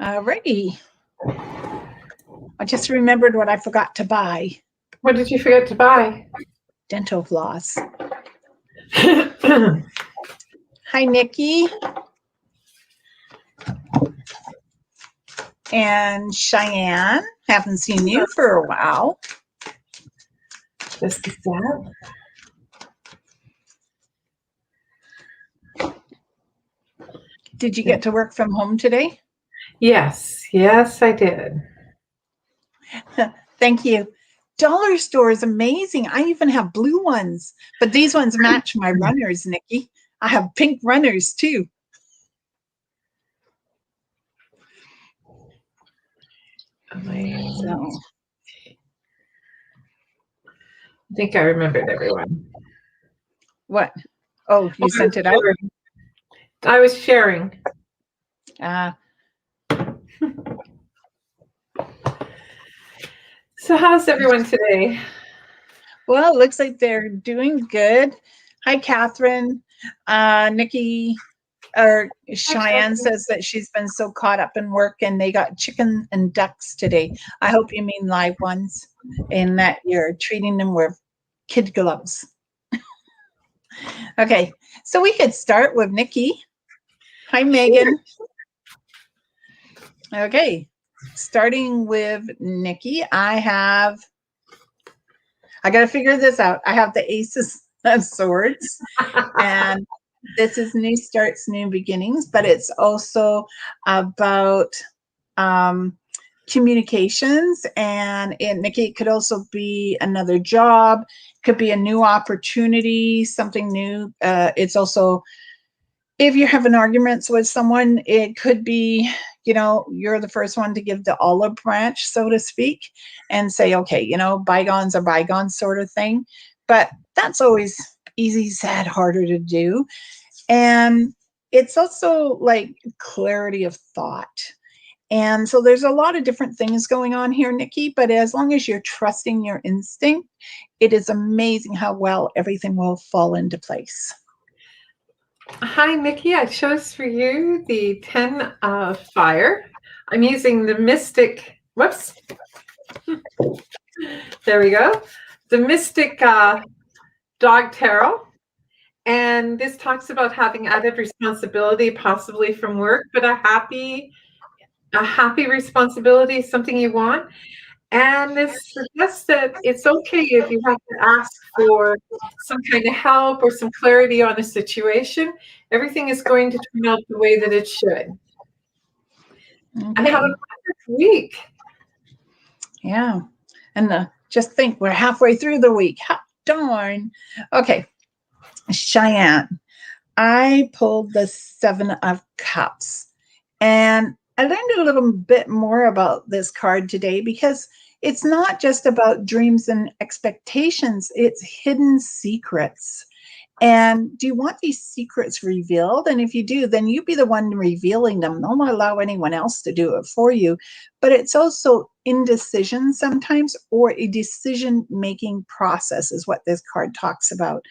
Alrighty. I just remembered what I forgot to buy. What did you forget to buy? Dental floss. Hi, Nikki. And Cheyenne. Haven't seen you for a while. Just a sec. Did you get to work from home today? Yes, I did. Thank you. Dollar store is amazing. I even have blue ones, but these ones match my runners, Nikki. I have pink runners too. So. I think I remembered everyone. What? Oh, you sent it out? I was sharing. So how's everyone today? Well, it looks like they're doing good. Hi, Catherine. Nikki or Cheyenne says that she's been so caught up in work and they got chicken and ducks today. I hope you mean live ones and that you're treating them with kid gloves. Okay, so we could start with Nikki. Hi, Megan. Okay, starting with Nikki, I got to figure this out. I have the aces of swords and this is new starts, new beginnings, but it's also about communications. And Nikki, it could also be another job, could be a new opportunity, something new. It's also, if you're having arguments with someone, it could be, you're the first one to give the olive branch, so to speak, and say, okay, bygones are bygones sort of thing. But that's always easy, said, harder to do. And it's also like clarity of thought. And so there's a lot of different things going on here, Nikki, but as long as you're trusting your instinct, it is amazing how well everything will fall into place. Hi, Nikki. I chose for you the 10 of fire. I'm using the Mystic, whoops. There we go. The Mystic Dog Tarot. And this talks about having added responsibility, possibly from work, but a happy responsibility is something you want. And this suggests that it's okay if you have to ask for some kind of help or some clarity on a situation. Everything is going to turn out the way that it should. Okay. And have a wonderful week. Yeah. And just think, we're halfway through the week. Darn. Okay. Cheyenne, I pulled the 7 of Cups. And I learned a little bit more about this card today because it's not just about dreams and expectations, it's hidden secrets. And do you want these secrets revealed? And if you do, then you be the one revealing them. Don't allow anyone else to do it for you. But it's also indecision sometimes, or a decision-making process is what this card talks about.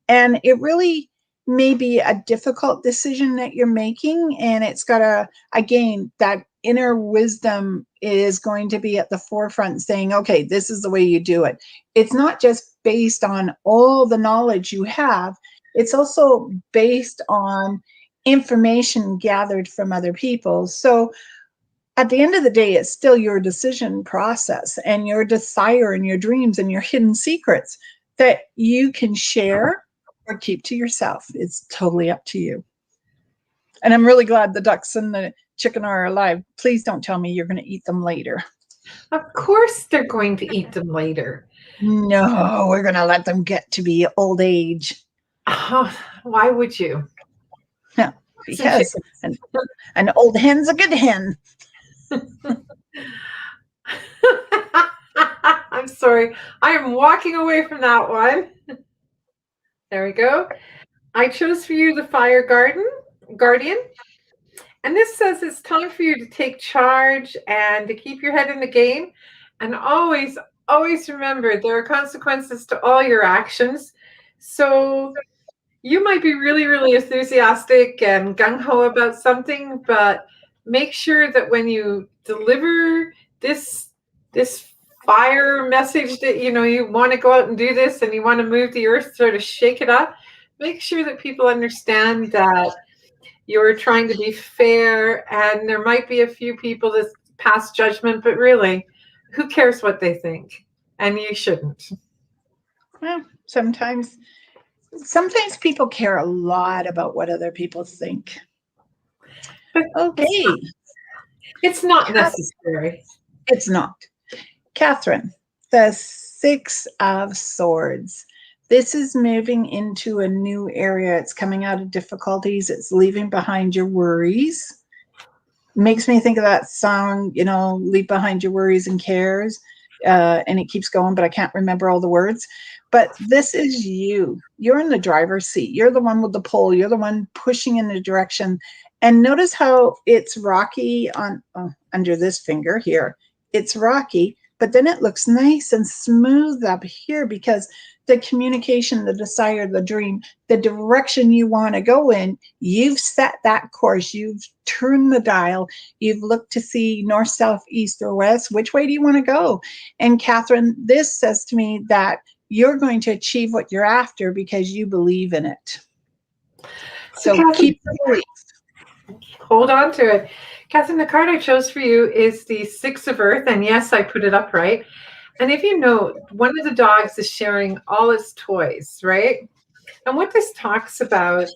And it really may be a difficult decision that you're making. And it's got again, that inner wisdom is going to be at the forefront saying, okay, this is the way you do it. It's not just based on all the knowledge you have. It's also based on information gathered from other people. So at the end of the day, it's still your decision process and your desire and your dreams and your hidden secrets that you can share or keep to yourself. It's totally up to you. And I'm really glad the ducks and the chicken are alive. Please don't tell me you're going to eat them later. Of course they're going to eat them later. No, we're going to let them get to be old age. Oh, why would you? Yeah, because an old hen's a good hen. I'm sorry. I am walking away from that one. There we go. I chose for you the Fire Guardian. And this says it's time for you to take charge and to keep your head in the game. And always, always remember there are consequences to all your actions. So you might be really, really enthusiastic and gung-ho about something, but make sure that when you deliver this fire message that you want to go out and do this and you want to move the earth, sort of shake it up, make sure that people understand that you're trying to be fair, and there might be a few people that pass judgment, but really, who cares what they think? And you shouldn't. Well, sometimes people care a lot about what other people think. Okay. It's not necessary. It's not. Catherine, the 6 of Swords. This is moving into a new area. It's coming out of difficulties. It's leaving behind your worries. Makes me think of that song, leave behind your worries and cares. And it keeps going, but I can't remember all the words. But this is you. You're in the driver's seat. You're the one with the pole. You're the one pushing in the direction. And notice how it's rocky under this finger here. It's rocky, but then it looks nice and smooth up here because the communication, the desire, the dream, the direction you want to go in, you've set that course. You've turned the dial. You've looked to see north, south, east, or west. Which way do you want to go? And Catherine, this says to me that you're going to achieve what you're after because you believe in it. So Catherine, keep the belief. Hold on to it. Catherine, the card I chose for you is the 6 of Earth. And yes, I put it up right. And if you know, one of the dogs is sharing all its toys, right? And what this talks about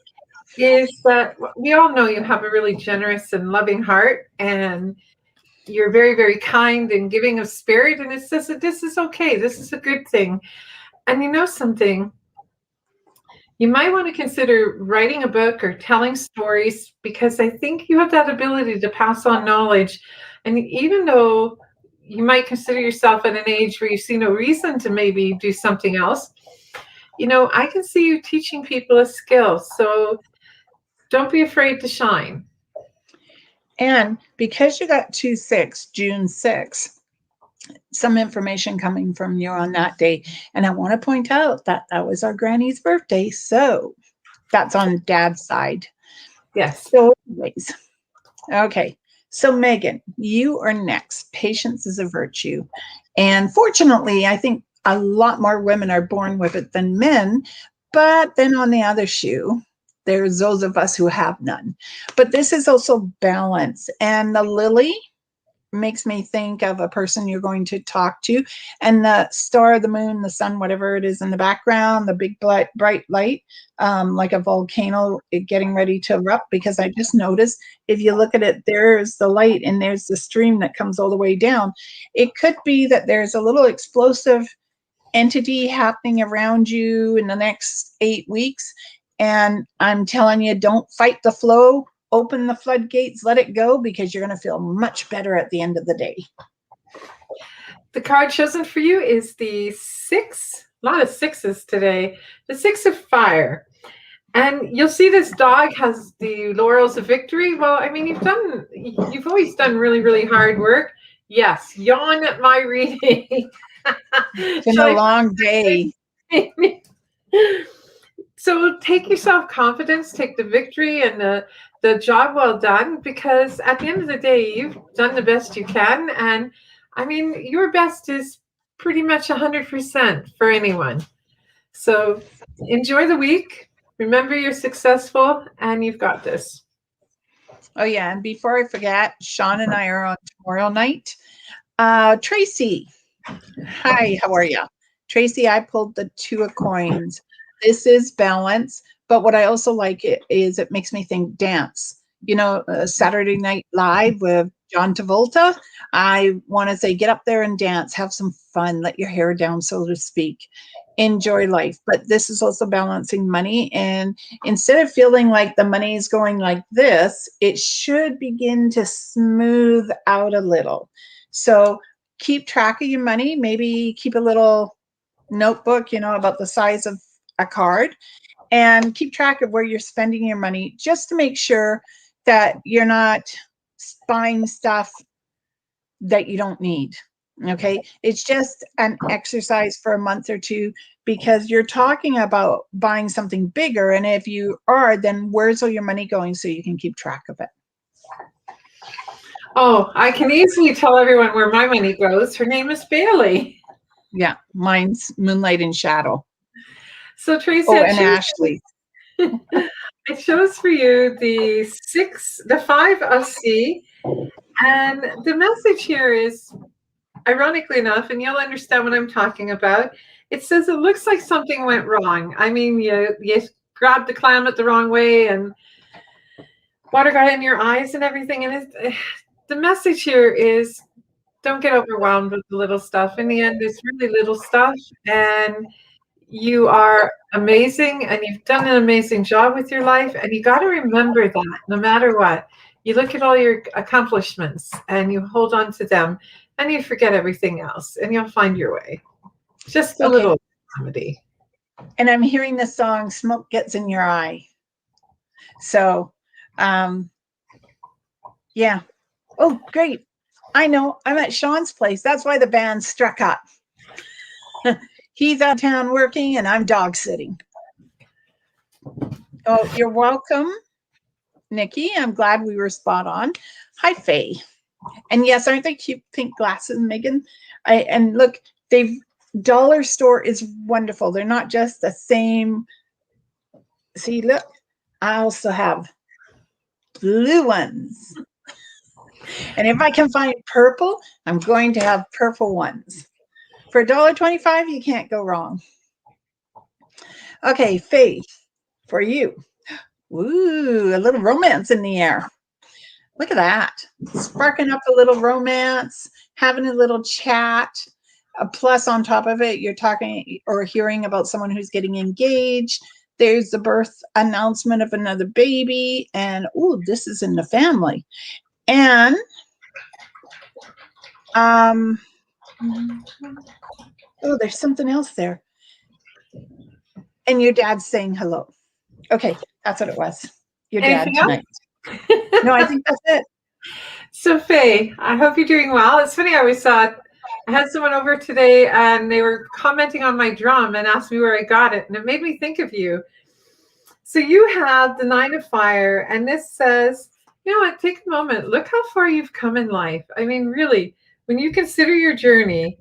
is that we all know you have a really generous and loving heart, and you're very, very kind and giving of spirit. And it says that this is okay. This is a good thing. And you know something? You might want to consider writing a book or telling stories, because I think you have that ability to pass on knowledge. And even though you might consider yourself at an age where you see no reason to maybe do something else, I can see you teaching people a skill. So don't be afraid to shine. And because you got 2/6, June 6th, some information coming from you on that day. And I want to point out that that was our granny's birthday. So that's on Dad's side. Yes. So anyways, okay. So Megan, you are next. Patience is a virtue. And fortunately, I think a lot more women are born with it than men. But then on the other shoe, there's those of us who have none. But this is also balance. And the lily makes me think of a person you're going to talk to, and the star, the moon, the sun, whatever it is in the background, the big bright light, like a volcano getting ready to erupt. Because I just noticed, if you look at it, there's the light and there's the stream that comes all the way down. It could be that there's a little explosive entity happening around you in the next 8 weeks. And I'm telling you, don't fight the flow. Open the floodgates, let it go, because you're going to feel much better at the end of the day. The card chosen for you is the 6, a lot of 6s today, the 6 of Fire. And you'll see this dog has the laurels of victory. Well, I mean, you've always done really, really hard work. Yes, yawn at my reading. It's been a long day. So take your self-confidence, take the victory and the job well done, because at the end of the day, you've done the best you can. And I mean, your best is pretty much 100% for anyone. So enjoy the week. Remember, you're successful and you've got this. Oh, yeah. And before I forget, Sean and I are on tomorrow night. Tracy. Hi, how are you? Tracy, I pulled the 2 of coins. This is balance. But what I also like is it makes me think dance. Saturday Night Live with John Travolta. I want to say, get up there and dance, have some fun, let your hair down, so to speak. Enjoy life. But this is also balancing money. And instead of feeling like the money is going like this, it should begin to smooth out a little. So keep track of your money. Maybe keep a little notebook, about the size of a card, and keep track of where you're spending your money, just to make sure that you're not buying stuff that you don't need. Okay. It's just an exercise for a month or two, because you're talking about buying something bigger. And if you are, then where's all your money going, so you can keep track of it? Oh, I can easily tell everyone where my money goes. Her name is Bailey. Yeah, mine's Moonlight and Shadow. So Tracy, Oh, and Ashley. I chose for you the 5 of C, and the message here is, ironically enough, and you'll understand what I'm talking about. It says it looks like something went wrong. I mean, you grabbed the clam it the wrong way, and water got in your eyes and everything. And the message here is, don't get overwhelmed with the little stuff. In the end, it's really little stuff, and you are amazing, and you've done an amazing job with your life. And you got to remember that no matter what, you look at all your accomplishments and you hold on to them, and you forget everything else, and you'll find your way. Just a little comedy. And I'm hearing the song Smoke Gets in Your Eye. So, yeah. Oh, great. I know. I'm at Sean's place. That's why the band struck up. He's out of town working and I'm dog sitting. Oh, you're welcome, Nikki. I'm glad we were spot on. Hi, Faye. And yes, aren't they cute pink glasses, Megan? And look, dollar store is wonderful. They're not just the same. See, look, I also have blue ones. And if I can find purple, I'm going to have purple ones. For $1.25, you can't go wrong. Okay, Faith, for you. Ooh, a little romance in the air. Look at that. Sparking up a little romance, having a little chat. Plus, on top of it, you're talking or hearing about someone who's getting engaged. There's the birth announcement of another baby. And, ooh, this is in the family. And, oh, there's something else there. And your dad's saying hello. Okay, that's what it was. Your dad tonight. No, I think that's it. So Faye, I hope you're doing well. It's funny, I had someone over today and they were commenting on my drum and asked me where I got it, and it made me think of you. So you have the 9 of Fire, and this says, you know what, take a moment, look how far you've come in life. I mean, really, when you consider your journey,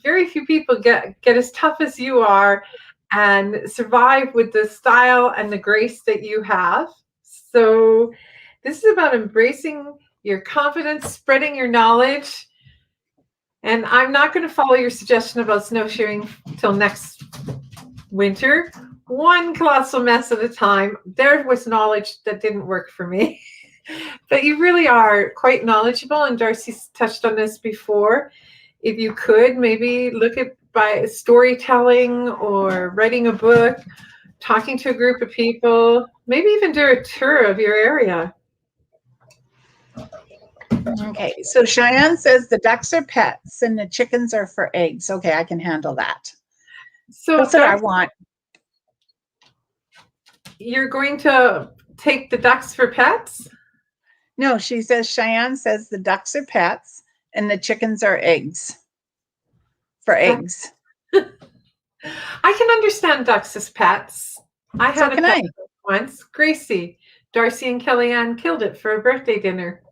very few people get as tough as you are and survive with the style and the grace that you have. So this is about embracing your confidence, spreading your knowledge. And I'm not going to follow your suggestion about snowshoeing till next winter. One colossal mess at a time. There was knowledge that didn't work for me. But you really are quite knowledgeable, and D'Arcy's touched on this before. If you could, maybe look at by storytelling or writing a book, talking to a group of people, maybe even do a tour of your area. Okay, so Cheyenne says the ducks are pets and the chickens are for eggs. Okay, I can handle that. So that's what I want. You're going to take the ducks for pets? No, Cheyenne says the ducks are pets and the chickens are eggs. For eggs. I can understand ducks as pets. I had a pet once, Gracie. D'Arcy and Kellyanne killed it for a birthday dinner.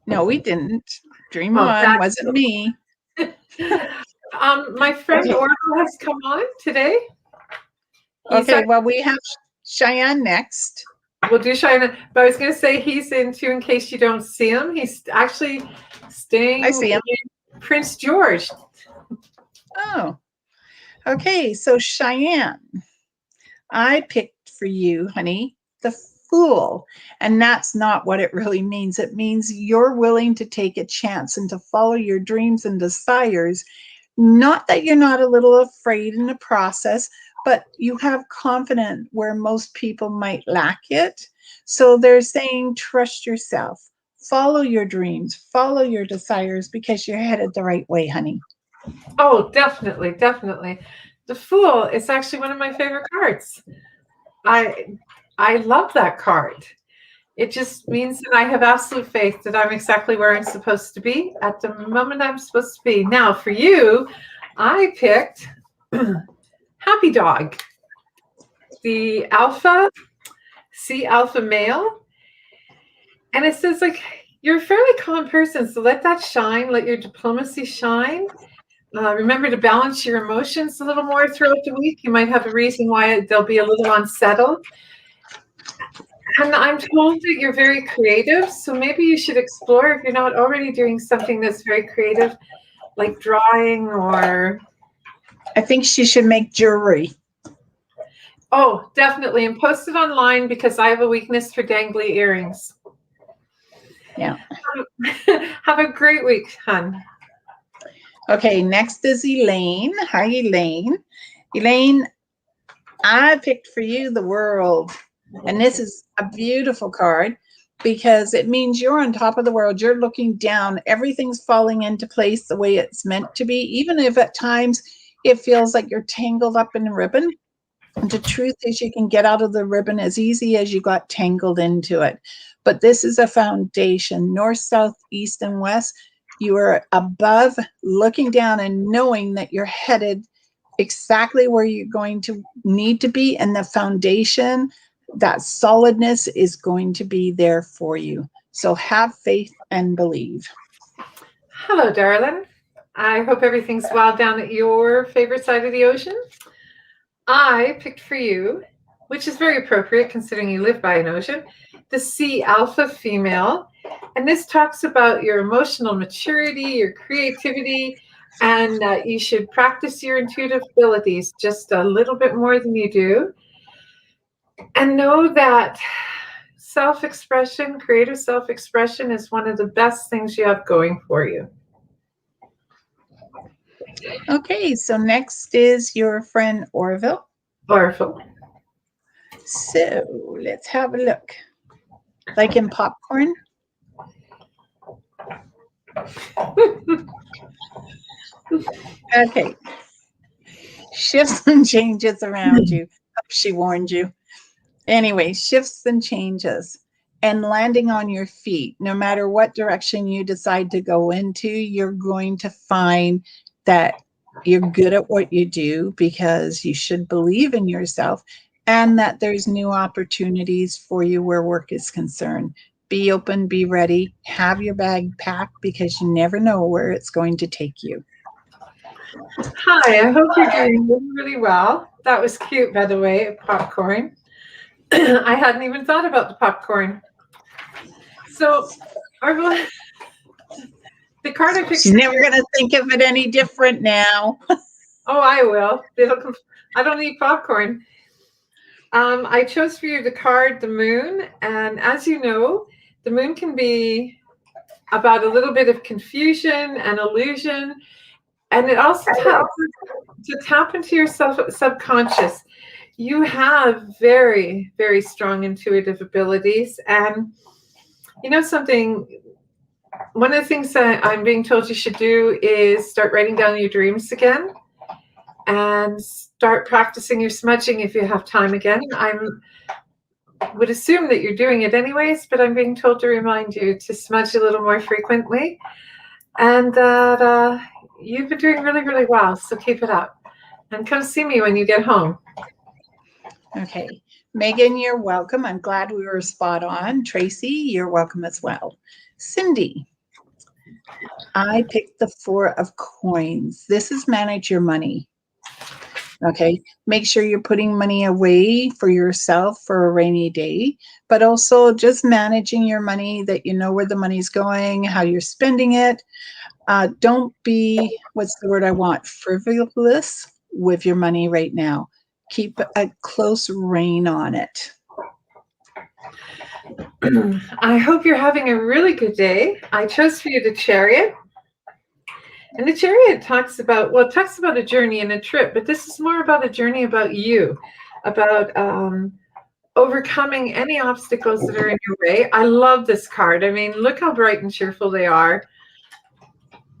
No, we didn't. Dream on, wasn't me. My friend Oracle has come on today. Well, we have Cheyenne next. We'll do Cheyenne, but I was going to say he's in too in case you don't see him. He's actually staying in Prince George. Oh, okay. So Cheyenne, I picked for you, honey, the Fool. And that's not what it really means. It means you're willing to take a chance and to follow your dreams and desires. Not that you're not a little afraid in the process, but you have confidence where most people might lack it. So they're saying, trust yourself, follow your dreams, follow your desires, because you're headed the right way, honey. Oh, definitely, definitely. The Fool is actually one of my favorite cards. I love that card. It just means that I have absolute faith that I'm exactly where I'm supposed to be at the moment I'm supposed to be. Now, for you, I picked Happy Dog, the C alpha male. And it says, like, You're a fairly calm person, so let that shine. Let your diplomacy shine. Remember to balance your emotions a little more throughout the week. You might have a reason why they'll be a little unsettled. And I'm told that you're very creative, so maybe you should explore, if you're not already doing something that's very creative, like drawing or... I think she should make jewelry. Oh, definitely. And post it online because I have a weakness for dangly earrings. Yeah. Have a great week, hon. Okay, next is Elaine. Hi, Elaine. Elaine, I picked for you the world. And this is a beautiful card because it means you're on top of the world. You're looking down. Everything's falling into place the way it's meant to be, even if at times it feels like you're tangled up in a ribbon. And the truth is you can get out of the ribbon as easy as you got tangled into it. But this is a foundation, north, south, east, and west. You are above, looking down and knowing that you're headed exactly where you're going to need to be. And the foundation, that solidness is going to be there for you. So have faith and believe. Hello, darling. I hope everything's well down at your favorite side of the ocean. I picked for you, which is very appropriate considering you live by an ocean, the Sea Alpha female. And this talks about your emotional maturity, your creativity, and you should practice your intuitive abilities just a little bit more than you do. And know that self-expression, creative self-expression is one of the best things you have going for you. Okay, so next is your friend Orville. Orville. So let's have a look. Like in popcorn? Okay. Shifts and changes around you. She warned you. Anyway, shifts and changes and landing on your feet. No matter what direction you decide to go into, you're going to find that you're good at what you do because you should believe in yourself and that there's new opportunities for you where work is concerned. Be open, be ready, have your bag packed because you never know where it's going to take you. Hi, I hope you're doing really, really well. That was cute, by the way, popcorn. I hadn't even thought about the popcorn. So, Orville, the card I picked. She's never going to think of it any different now. Oh, I will. I don't need popcorn. I chose for you the card, the moon. And as you know, the moon can be about a little bit of confusion and illusion. And it also helps to tap into your subconscious. You have very, very strong intuitive abilities. And you know something, one of the things that I'm being told you should do is start writing down your dreams again and start practicing your smudging if you have time again. I would assume that you're doing it anyways, but I'm being told to remind you to smudge a little more frequently. And that you've been doing really, really well, so keep it up. And come see me when you get home. Okay. Megan, you're welcome. I'm glad we were spot on. Tracy, you're welcome as well. Cindy, I picked the 4 of coins. This is manage your money. Okay. Make sure you're putting money away for yourself for a rainy day, but also just managing your money, that you know where the money's going, how you're spending it. Don't be, what's the word I want, frivolous with your money right now. Keep a close rein on it. I hope you're having a really good day. I chose for you the Chariot. And the Chariot talks about a journey and a trip, but this is more about a journey about you, about overcoming any obstacles that are in your way. I love this card. I mean, look how bright and cheerful they are.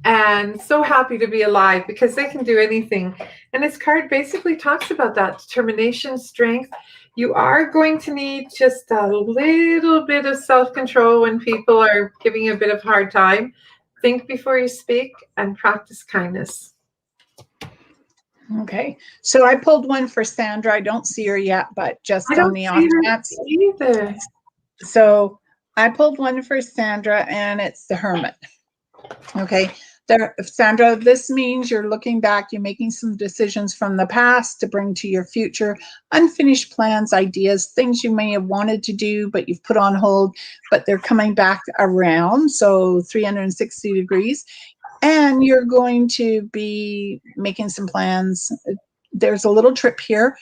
And so happy to be alive because they can do anything. And this card basically talks about that determination, strength. You are going to need just a little bit of self-control when people are giving you a bit of a hard time. Think before you speak and practice kindness. Okay. So I pulled one for Sandra. I don't see her yet, but just on the off chance. Either. So I pulled one for Sandra, and it's the Hermit. Okay. There, Sandra, this means you're looking back, you're making some decisions from the past to bring to your future, unfinished plans, ideas, things you may have wanted to do, but you've put on hold, but they're coming back around. So 360 degrees. And you're going to be making some plans. There's a little trip here.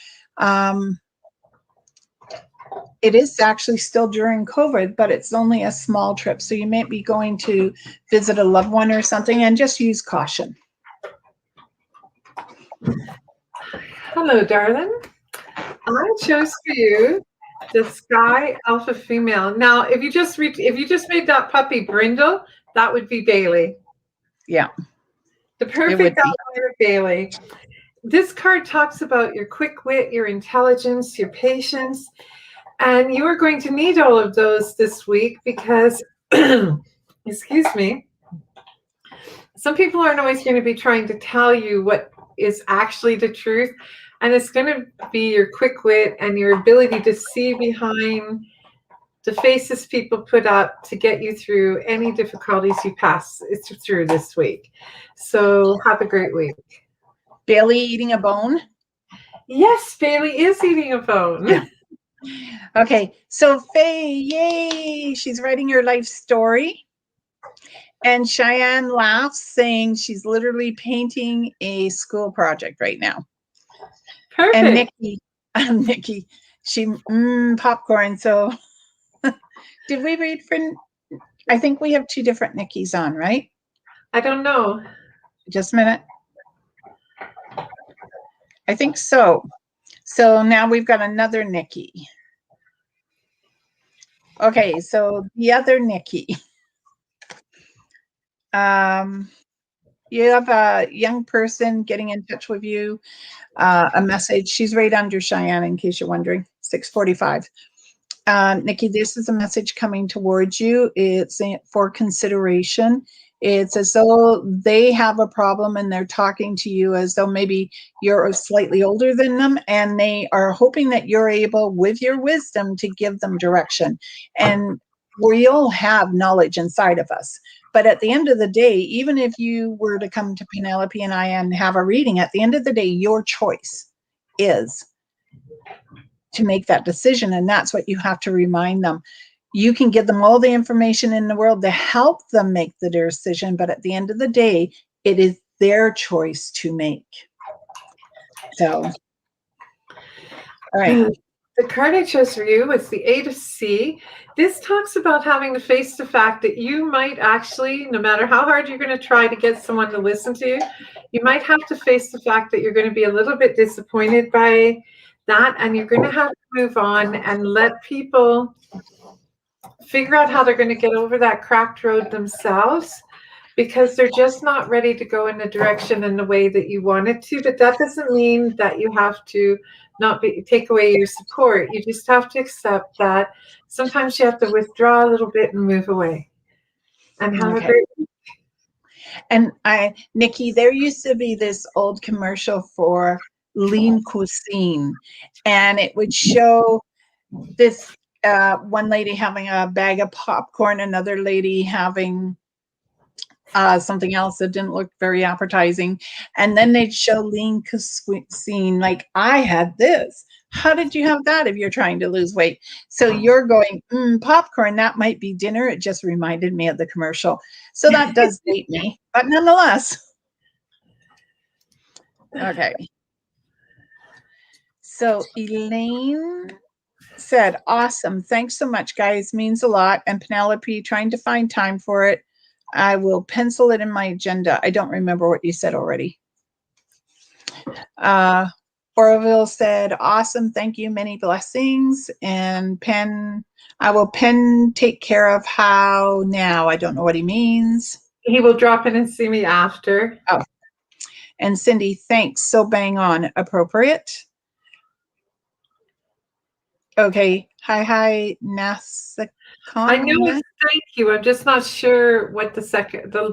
It is actually still during COVID, but it's only a small trip. So you may be going to visit a loved one or something, and just use caution. Hello, darling. I chose for you the Sky Alpha Female. Now, if you just made that puppy Brindle, that would be Bailey. Yeah. The perfect outline of Bailey. This card talks about your quick wit, your intelligence, your patience, and you are going to need all of those this week because, excuse me, some people aren't always going to be trying to tell you what is actually the truth, and it's going to be your quick wit and your ability to see behind the faces people put up to get you through any difficulties you pass through this week. So have a great week. Bailey eating a bone? Yes, Bailey is eating a bone. Yeah. Okay, so Faye, yay, she's writing her life story. And Cheyenne laughs, saying she's literally painting a school project right now. Perfect. And Nikki, she popcorn. So did we read for, I think we have two different Nikkis on, right? I don't know. Just a minute. I think so. So now we've got another Nikki. Okay, so the other Nikki. You have a young person getting in touch with you, a message. She's right under Cheyenne, in case you're wondering, 645. Nikki, this is a message coming towards you. It's for consideration. It's as though they have a problem and they're talking to you as though maybe you're slightly older than them, and they are hoping that you're able, with your wisdom, to give them direction. And we all have knowledge inside of us. But at the end of the day, even if you were to come to Penelope and I and have a reading, at the end of the day, your choice is to make that decision. And that's what you have to remind them. You can give them all the information in the world to help them make the decision. But at the end of the day, it is their choice to make. So, all right. The card I chose for you was the Eight of C. This talks about having to face the fact that you might actually, no matter how hard you're going to try to get someone to listen to you, you might have to face the fact that you're going to be a little bit disappointed by that, and you're going to have to move on and let people figure out how they're going to get over that cracked road themselves, because they're just not ready to go in the direction and the way that you want it to. But that doesn't mean that you have to take away your support. You just have to accept that sometimes you have to withdraw a little bit and move away. And have a great week. And Nikki, there used to be this old commercial for lean cuisine, and it would show this one lady having a bag of popcorn, another lady having something else that didn't look very appetizing, and then they'd show lean cuisine, like, I had this. How did you have that if you're trying to lose weight? So you're going, popcorn, that might be dinner. It just reminded me of the commercial. So that does date me, but nonetheless. Okay. So Elaine said, awesome. Thanks so much, guys. Means a lot. And Penelope, trying to find time for it. I will pencil it in my agenda. I don't remember what you said already. Orville said, awesome. Thank you. Many blessings. And I will take care of how now. I don't know what he means. He will drop in and see me after. Oh. And Cindy, thanks. So bang on. Appropriate. Okay. Hi, Nasa. I know it's thank you. I'm just not sure what the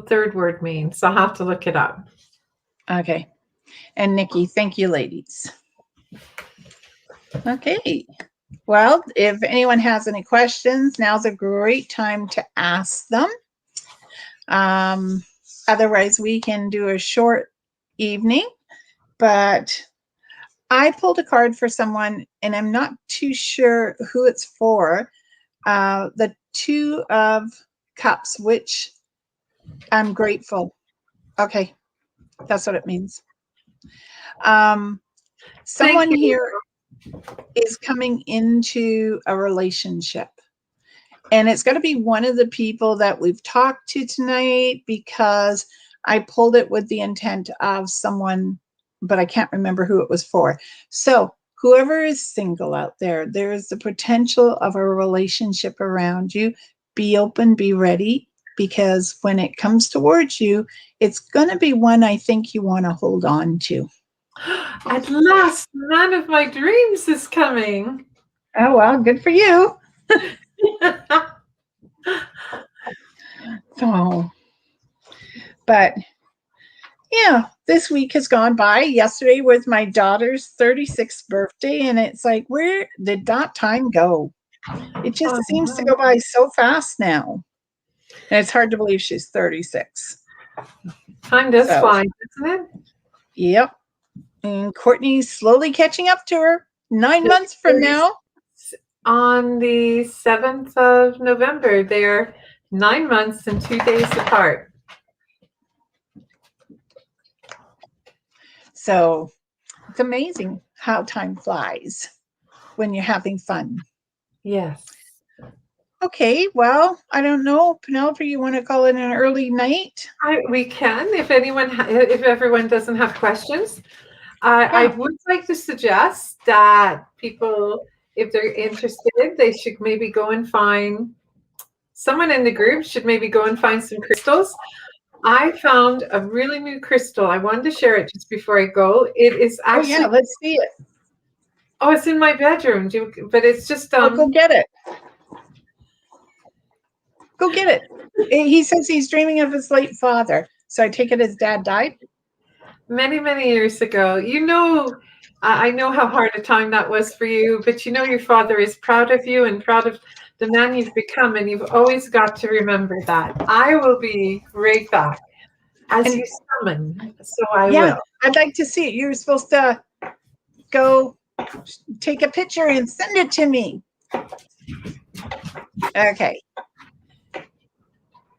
third word means. So I'll have to look it up. Okay. And Nikki, thank you, ladies. Okay. Well, if anyone has any questions, now's a great time to ask them. Otherwise, we can do a short evening. But I pulled a card for someone, and I'm not too sure who it's for. The Two of Cups, which I'm grateful. Okay, that's what it means. Someone here is coming into a relationship. And it's going to be one of the people that we've talked to tonight, because I pulled it with the intent of someone, but I can't remember who it was for. So whoever is single out there, there is the potential of a relationship around you. Be open, be ready, because when it comes towards you, it's going to be one I think you want to hold on to. At last, man of my dreams is coming. Oh, well, good for you. So, but yeah, this week has gone by. Yesterday was my daughter's 36th birthday, and it's like, where did that time go? It just seems to go by so fast now. And it's hard to believe she's 36. Time does fly, doesn't it? Yep. And Courtney's slowly catching up to her 9 months from now. On the 7th of November, they're 9 months and 2 days apart. So it's amazing how time flies when you're having fun. Yes. Okay, well, I don't know, Penelope, you want to call it an early night? We can, if everyone doesn't have questions. I would like to suggest that people, if they're interested, they should maybe go and find someone in the group should maybe go and find some crystals. I found a really new crystal. I wanted to share it just before I go. It is actually. Oh yeah, let's see it. Oh, it's in my bedroom. But it's just. Go get it. Go get it. He says he's dreaming of his late father. So I take it his dad died? Many, many years ago. I know how hard a time that was for you, but your father is proud of you and proud of the man you've become, and you've always got to remember that. I will be right back as you summon, so I will. I'd like to see it. You're supposed to go take a picture and send it to me. Okay.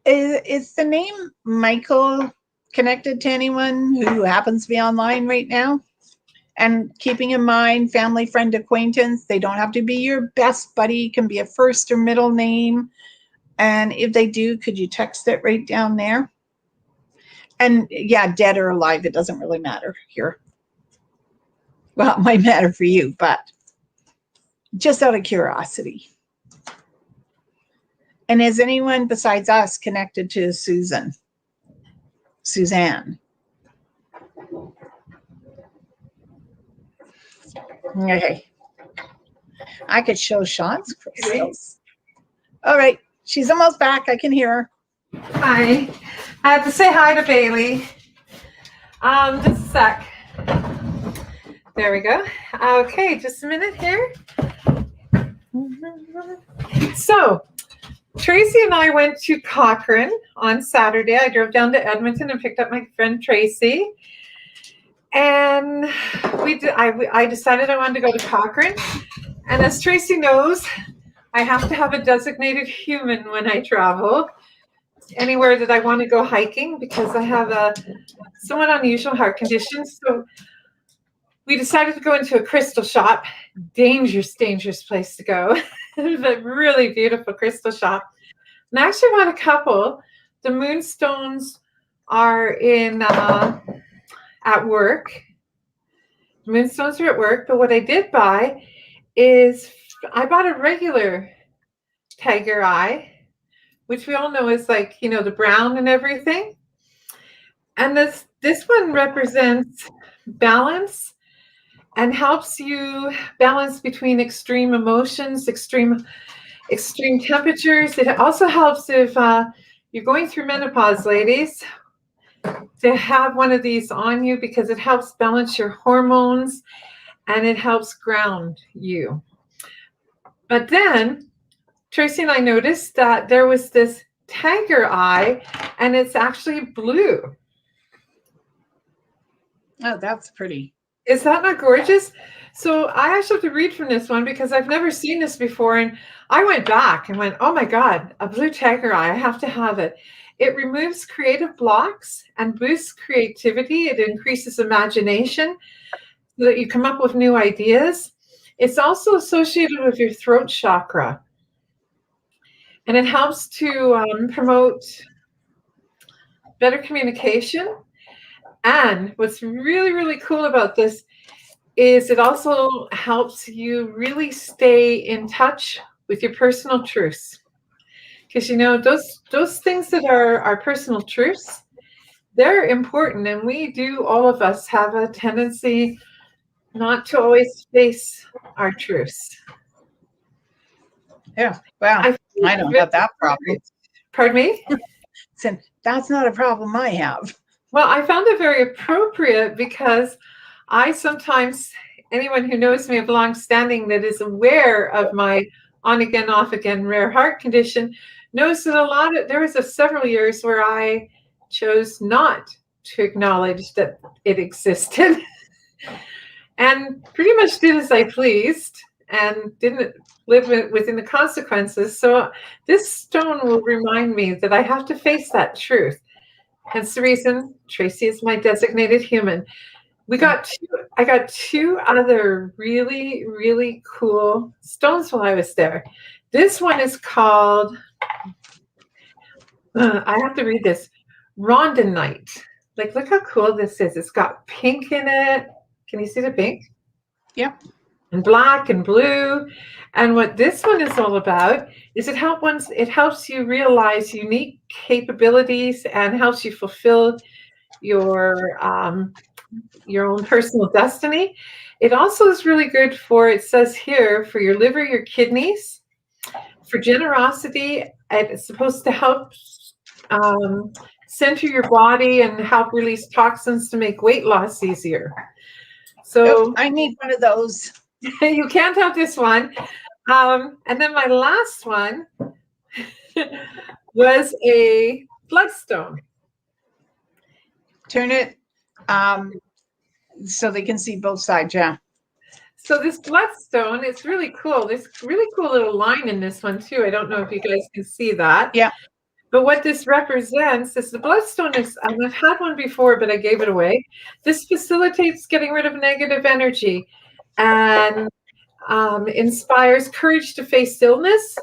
Is the name Michael connected to anyone who happens to be online right now? And keeping in mind, family, friend, acquaintance, they don't have to be your best buddy. It can be a first or middle name. And if they do, could you text it right down there? And yeah, dead or alive, it doesn't really matter here. Well, it might matter for you, but just out of curiosity. And is anyone besides us connected to Suzanne? Okay. I could show Sean's crystals. All right. She's almost back. I can hear her. Hi. I have to say hi to Bailey. Just a sec. There we go. Okay, just a minute here. So, Tracy and I went to Cochrane on Saturday. I drove down to Edmonton and picked up my friend Tracy. And I decided I wanted to go to Cochrane. And as Tracy knows, I have to have a designated human when I travel anywhere that I want to go hiking, because I have a somewhat unusual heart condition. So we decided to go into a crystal shop. Dangerous place to go. But really beautiful crystal shop. And I actually bought a couple. The moonstones are at work. The moonstones are at work. But what I did buy is I bought a regular tiger eye, which we all know is like, the brown and everything. And this one represents balance and helps you balance between extreme emotions, extreme temperatures. It also helps if you're going through menopause, ladies, to have one of these on you, because it helps balance your hormones and it helps ground you. But then Tracy and I noticed that there was this tiger eye, and it's actually blue. Oh, that's pretty. Is that not gorgeous? So I actually have to read from this one because I've never seen this before. And I went back and went, oh my God, a blue tiger eye. I have to have it. It removes creative blocks and boosts creativity. It increases imagination so that you come up with new ideas. It's also associated with your throat chakra. And it helps to promote better communication. And what's really, really cool about this is it also helps you really stay in touch with your personal truths. Because those things that are our personal truths, they're important. And we do, all of us have a tendency not to always face our truths. Yeah. Well, I don't have that problem. Pardon me? So that's not a problem I have. Well, I found it very appropriate because I sometimes, anyone who knows me of long standing that is aware of my on again, off again rare heart condition knows that there was several years where I chose not to acknowledge that it existed and pretty much did as I pleased and didn't live within the consequences. So this stone will remind me that I have to face that truth. Hence the reason Tracy is my designated human. I got two other really, really cool stones while I was there. This one is called, I have to read this, rondinite. Like, look how cool this is. It's got pink in it. Can you see the pink? Yep. And black and blue. And what this one is all about is it helps you realize unique capabilities and helps you fulfill your own personal destiny. It also is really good it says here, for your liver, your kidneys, for generosity. It's supposed to help center your body and help release toxins to make weight loss easier. So I need one of those. You can't have this one. And then my last one was a bloodstone. Turn it so they can see both sides, yeah. So this bloodstone, it's really cool. There's really cool little line in this one too. I don't know if you guys can see that. Yeah. But what this represents is the bloodstone is, I've had one before, but I gave it away. This facilitates getting rid of negative energy and inspires courage to face illness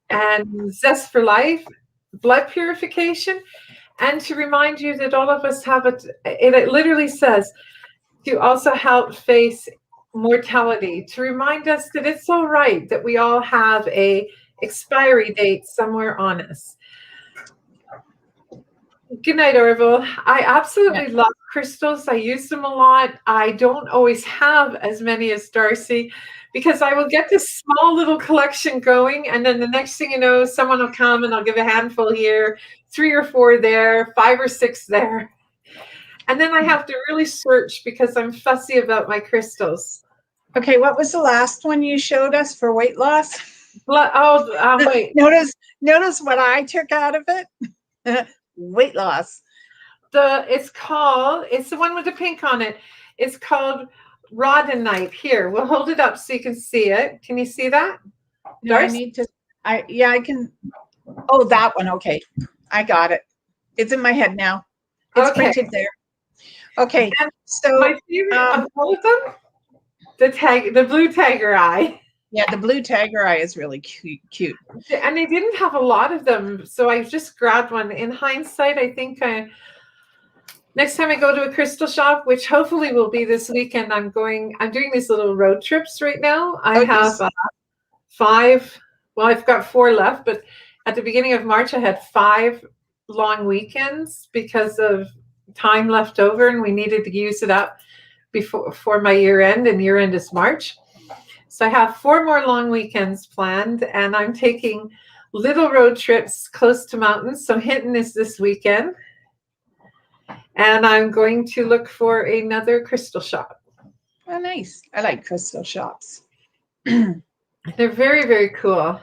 and zest for life, blood purification, and to remind you that all of us have it. It literally says to also help face mortality, to remind us that it's all right that we all have a expiry date somewhere on us. Good night, Orville. I absolutely love crystals. I use them a lot. I don't always have as many as D'Arcy because I will get this small little collection going, and then the next thing you know, someone will come and I'll give a handful here, 3 or 4 there, 5 or 6 there. And then I have to really search because I'm fussy about my crystals. Okay, what was the last one you showed us for weight loss? Wait. Notice what I took out of it. Weight loss. It's the one with the pink on it. It's called rhodonite. Here, we'll hold it up so you can see it. Can you see that? No, I need to. I can. Oh, that one. Okay, I got it. It's in my head now. It's printed there. Okay, and so my favorite of all of them, the blue tiger eye. Yeah, the blue tiger eye is really cute. And they didn't have a lot of them, so I just grabbed one. In hindsight, I think next time I go to a crystal shop, which hopefully will be this weekend, I'm doing these little road trips right now. I have 5. Well, I've got 4 left, but at the beginning of March, I had 5 long weekends because of time left over, and we needed to use it up before my year end, and year end is March. So I have 4 more long weekends planned, and I'm taking little road trips close to mountains. So Hinton is this weekend, and I'm going to look for another crystal shop. Oh, nice. I like crystal shops. They're very, very cool.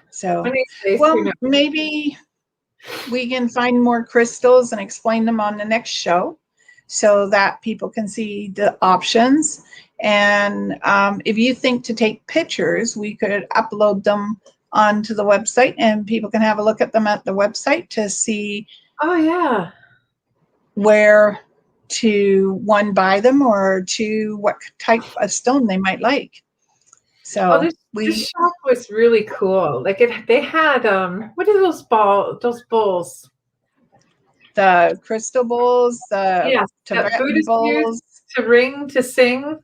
So, Nice well, maybe we can find more crystals and explain them on the next show so that people can see the options. And if you think to take pictures, we could upload them onto the website and people can have a look at them at the website to see Oh, yeah. where to, one, buy them, or two, what type of stone they might like. So this shop was really cool. Like they had what are those bowls? The crystal bowls, the Yes, Tibetan bowls, to ring, to sing.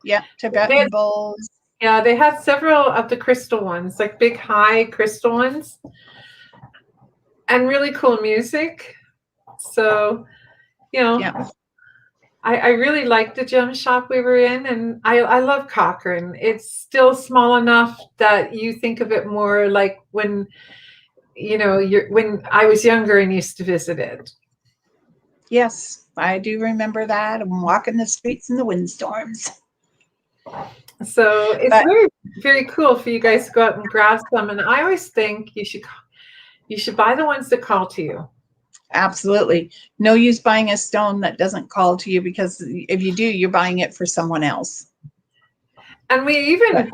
Yeah, Tibetan bowls. Yeah, they had several of the crystal ones, like big high crystal ones, and really cool music. So, Yeah. I really liked the gem shop we were in, and I love Cochrane. It's still small enough that you think of it more like when when I was younger and used to visit it. Yes, I do remember that. I'm walking the streets in the windstorms. So it's very, very cool for you guys to go out and grab some. And I always think you should buy the ones that call to you. Absolutely. No use buying a stone that doesn't call to you, because if you do, you're buying it for someone else. And we even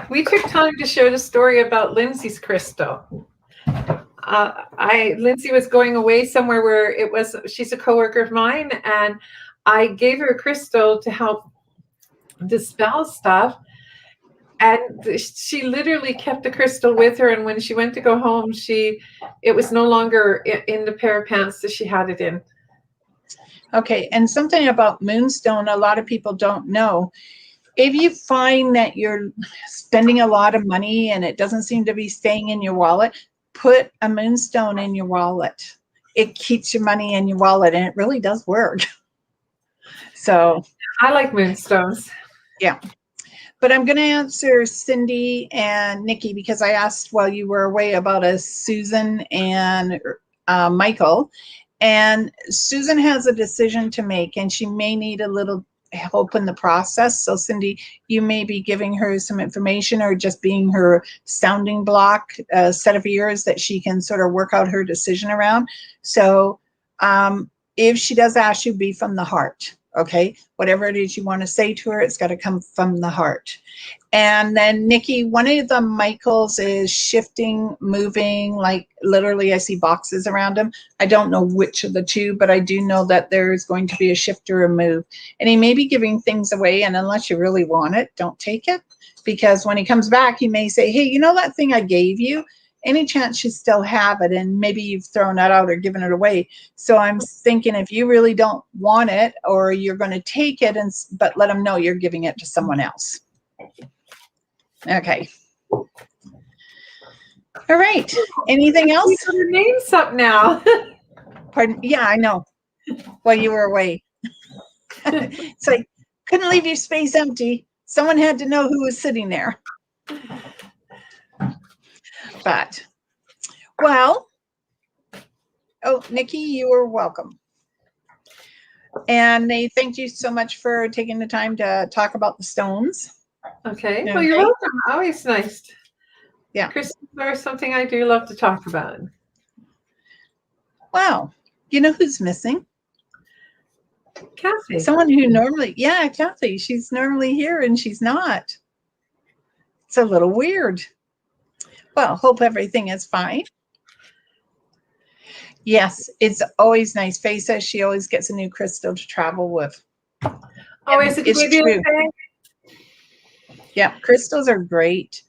we took time to share the story about Lindsay's crystal. Lindsay was going away somewhere where she's a coworker of mine, and I gave her a crystal to help dispel stuff. And she literally kept the crystal with her. And when she went to go home, it was no longer in the pair of pants that she had it in. Okay. And something about moonstone, a lot of people don't know. If you find that you're spending a lot of money and it doesn't seem to be staying in your wallet, put a moonstone in your wallet. It keeps your money in your wallet, and it really does work. So I like moonstones. Yeah. But I'm going to answer Cindy and Nikki, because I asked while you were away about a Susan and Michael. And Susan has a decision to make, and she may need a little help in the process. So Cindy, you may be giving her some information or just being her sounding block, a set of ears that she can sort of work out her decision around. So if she does ask you, be from the heart. Okay, whatever it is you want to say to her, it's got to come from the heart. And then Nikki, one of the Michaels is shifting, moving, like literally I see boxes around him. I don't know which of the two, but I do know that there's going to be a shift or a move. And he may be giving things away, and unless you really want it, don't take it. Because when he comes back, he may say, hey, you know that thing I gave you? Any chance you still have it, and maybe you've thrown that out or given it away. So I'm thinking, if you really don't want it, or you're going to take it, but let them know you're giving it to someone else. Okay. All right. Anything else? Your name's up now. Pardon? Yeah, I know. While you were away. It's like, couldn't leave your space empty. Someone had to know who was sitting there. But, well, oh, Nikki, you are welcome. And they thank you so much for taking the time to talk about the stones. Okay. Well, you're welcome. Always nice. Yeah. Crystals are something I do love to talk about. Wow. You know who's missing? Kathy. Someone who normally, Kathy. She's normally here and she's not. It's a little weird. Well, hope everything is fine. Yes, it's always nice. Faye says she always gets a new crystal to travel with. Always a good idea. Yeah, crystals are great.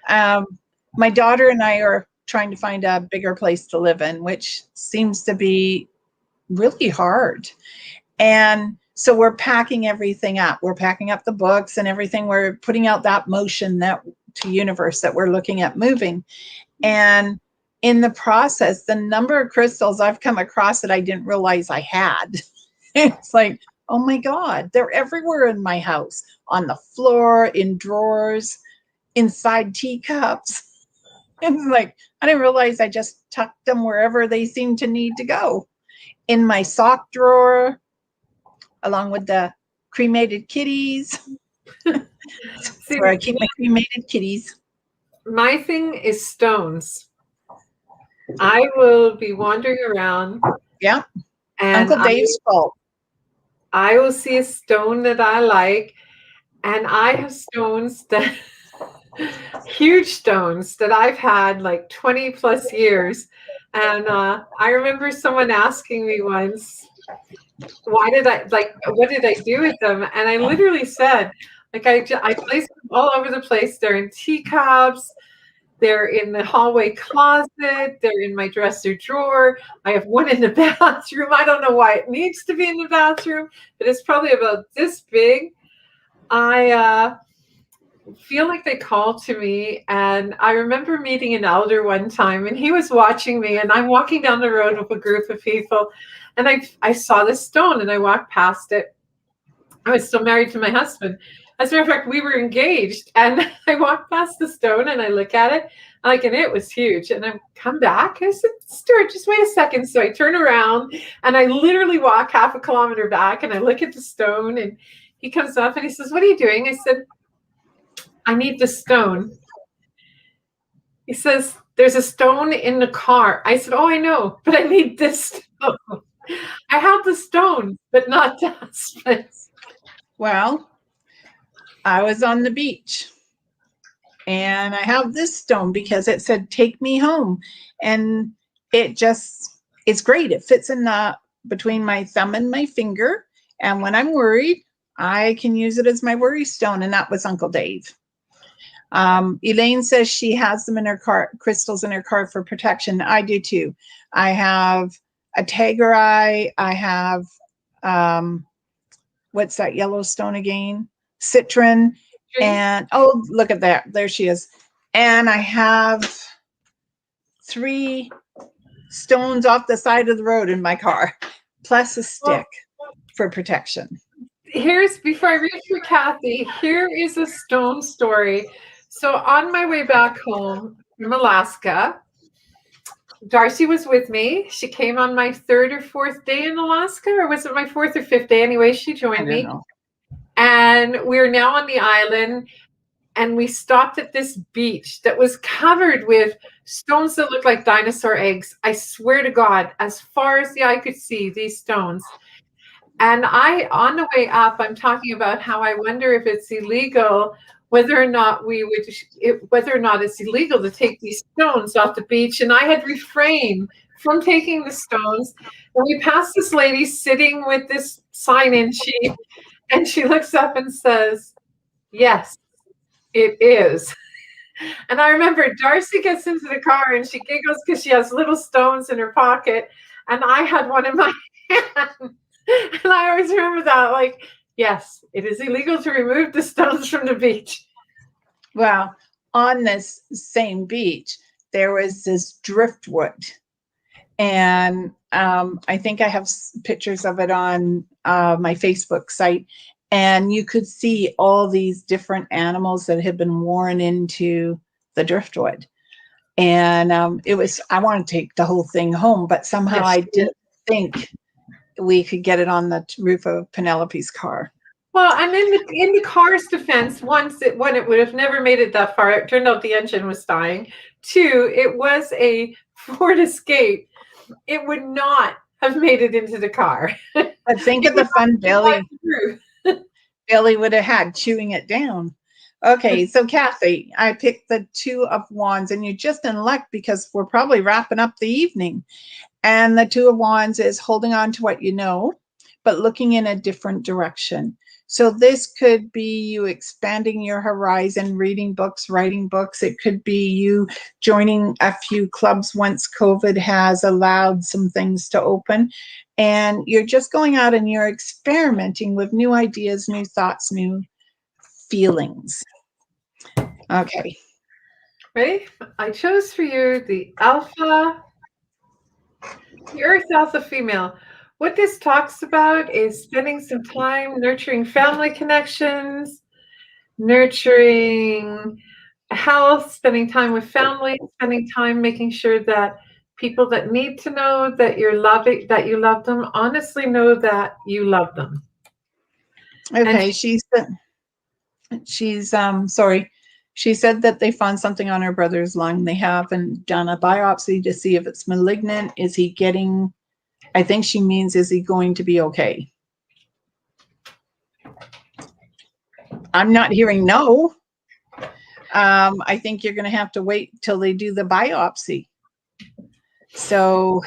My daughter and I are trying to find a bigger place to live in, which seems to be really hard. And so we're packing everything up. We're packing up the books and everything. We're putting out that motion to universe that we're looking at moving. And in the process, the number of crystals I've come across that I didn't realize I had. It's like, oh my God, they're everywhere in my house, on the floor, in drawers, inside teacups. It's like, I didn't realize I just tucked them wherever they seem to need to go. In my sock drawer, along with the cremated kitties. That's See, where I keep my cremated kitties. my thing is stones. I will be wandering around Yeah. and Uncle Dave's fault. I will see a stone that I like, and I have stones that huge stones that I've had like 20 plus years. And I remember someone asking me once, why did I like, what did I do with them? And I literally said, like, I placed them all over the place. They're in teacups. They're in the hallway closet. They're in my dresser drawer. I have one in the bathroom. I don't know why it needs to be in the bathroom, but it's probably about this big. I feel like they call to me, and I remember meeting an elder one time, and he was watching me, and I'm walking down the road with a group of people, and I saw this stone, and I walked past it. I was still married to my husband. As a matter of fact, we were engaged, and I walked past the stone, and I look at it, like, and it was huge. And I come back. I said, Stuart, just wait a second. So I turn around, and I literally walk half a kilometer back, and I look at the stone, and he comes up, and he says, "What are you doing?" I said, "I need the stone." He says, "There's a stone in the car." I said, "Oh, I know, but I need this stone." I have the stone, but not the husband. Well, I was on the beach and I have this stone because it said, "Take me home." And it's great. It fits in between my thumb and my finger. And when I'm worried, I can use it as my worry stone. And that was Uncle Dave. Elaine says she has them in her car, crystals in her car for protection. I do too. I have a tiger eye. I have, what's that yellow stone again? Citron. And oh, look at that. There she is. And I have 3 stones off the side of the road in my car, plus a stick for protection. Before I read for Kathy, here is a stone story. So on my way back home from Alaska, D'Arcy was with me. She came on my 3rd or 4th day in Alaska, or was it my 4th or 5th day? Anyway, she joined me. Know. And we're now on the island, and we stopped at this beach that was covered with stones that looked like dinosaur eggs. I swear to God, as far as the eye could see, these stones. And on the way up, I'm talking about how I wonder if it's illegal, whether or not it's illegal to take these stones off the beach. And I had refrained from taking the stones. And we passed this lady sitting with this sign-in sheet, and she looks up and says, "Yes, it is." And I remember D'Arcy gets into the car and she giggles because she has little stones in her pocket, and I had one in my hand. And I always remember that, like, yes, it is illegal to remove the stones from the beach. Well, on this same beach, there was this driftwood. And I think I have pictures of it on my Facebook site. And you could see all these different animals that had been worn into the driftwood. And I want to take the whole thing home, but somehow I didn't think we could get it on the roof of Penelope's car. Well, and in the car's defense, when it would have never made it that far, it turned out the engine was dying. 2, it was a Ford Escape. It would not have made it into the car. But think of the fun Billy would have had chewing it down. Okay, so Kathy, I picked the 2 of Wands, and you're just in luck because we're probably wrapping up the evening. And the 2 of Wands is holding on to what you know, but looking in a different direction. So this could be you expanding your horizon, reading books, writing books. It could be you joining a few clubs once COVID has allowed some things to open. And you're just going out and you're experimenting with new ideas, new thoughts, new feelings. Okay. Ready? I chose for you the Earth Alpha female. What this talks about is spending some time nurturing family connections, nurturing health, spending time with family, spending time making sure that people that need to know that you love them, honestly know that you love them. Okay, she said, she's sorry. She said that they found something on her brother's lung. They haven't done a biopsy to see if it's malignant. Is he getting, I think she means, is he going to be okay? I'm not hearing no. I think you're going to have to wait till they do the biopsy. So,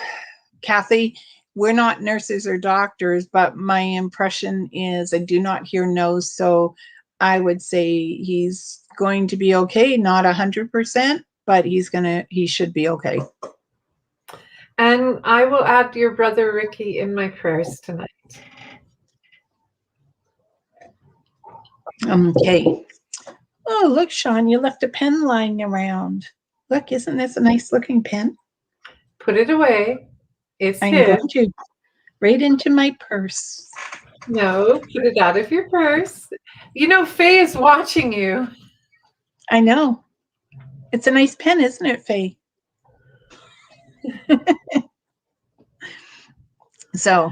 Kathy, we're not nurses or doctors, but my impression is I do not hear no. So I would say he's going to be okay, not 100%, but he should be okay. And I will add your brother Ricky in my prayers tonight. Okay. Oh, look, Sean, you left a pen lying around. Look, isn't this a nice looking pen? Put it away. It's I'm his. going to right into my purse. No, put it out of your purse. You know, Faye is watching you. I know. It's a nice pen, isn't it, Faye? So,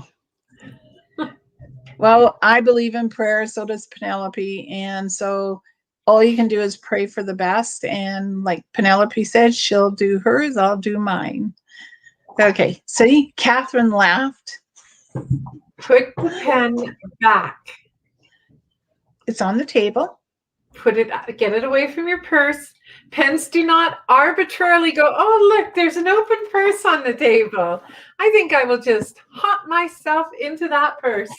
well, I believe in prayer, so does Penelope. And so all you can do is pray for the best. And like Penelope said, she'll do hers, I'll do mine. Okay, see, Catherine laughed. Put the pen back. It's on the table. Get it away from your purse. Pens do not arbitrarily go, oh, look, there's an open purse on the table. I think I will just hop myself into that purse.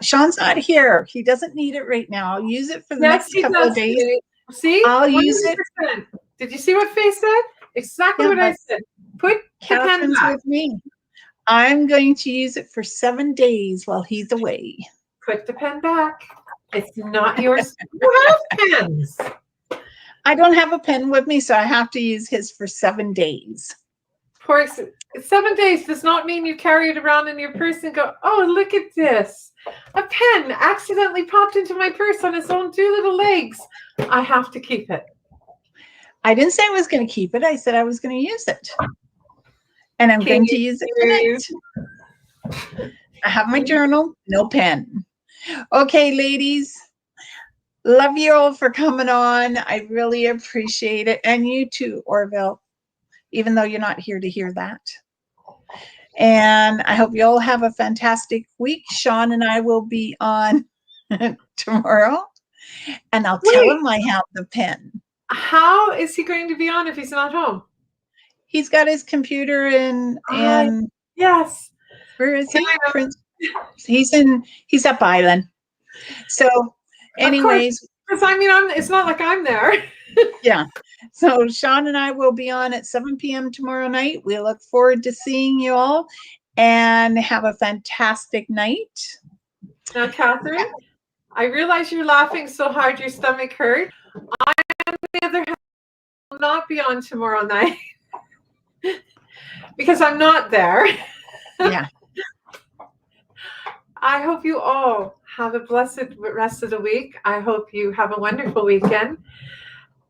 Sean's not here. He doesn't need it right now. I'll use it for the next couple of days. See? I'll use it. Did you see what Faye said? Exactly what I said. Put the pen back. With me. I'm going to use it for 7 days while he's away. Put the pen back. It's not yours. You have pens. I don't have a pen with me, so I have to use his for 7 days. Of course, 7 days does not mean you carry it around in your purse and go, oh, look at this. A pen accidentally popped into my purse on its own 2 little legs. I have to keep it. I didn't say I was going to keep it. I said I was going to use it. And I'm going to use it tonight. I have my journal, no pen. Okay, ladies. Love you all for coming on. I really appreciate it. And you too, Orville, even though you're not here to hear that. And I hope you all have a fantastic week. Sean and I will be on tomorrow. And I'll tell him I have the pen. How is he going to be on if he's not home? He's got his computer and yes. Where is he? Prince. He's up Island. So anyways, because I mean, it's not like I'm there. Yeah. So Sean and I will be on at 7 p.m. tomorrow night. We look forward to seeing you all and have a fantastic night. Now, Catherine, I realize you're laughing so hard your stomach hurt. I, on the other hand, will not be on tomorrow night because I'm not there. Yeah. I hope you all have a blessed rest of the week. I hope you have a wonderful weekend.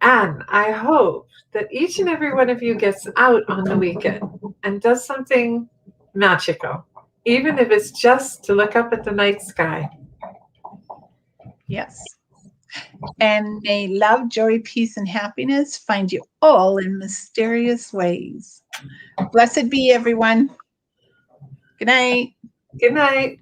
And I hope that each and every one of you gets out on the weekend and does something magical, even if it's just to look up at the night sky. Yes. And may love, joy, peace, and happiness find you all in mysterious ways. Blessed be everyone. Good night. Good night.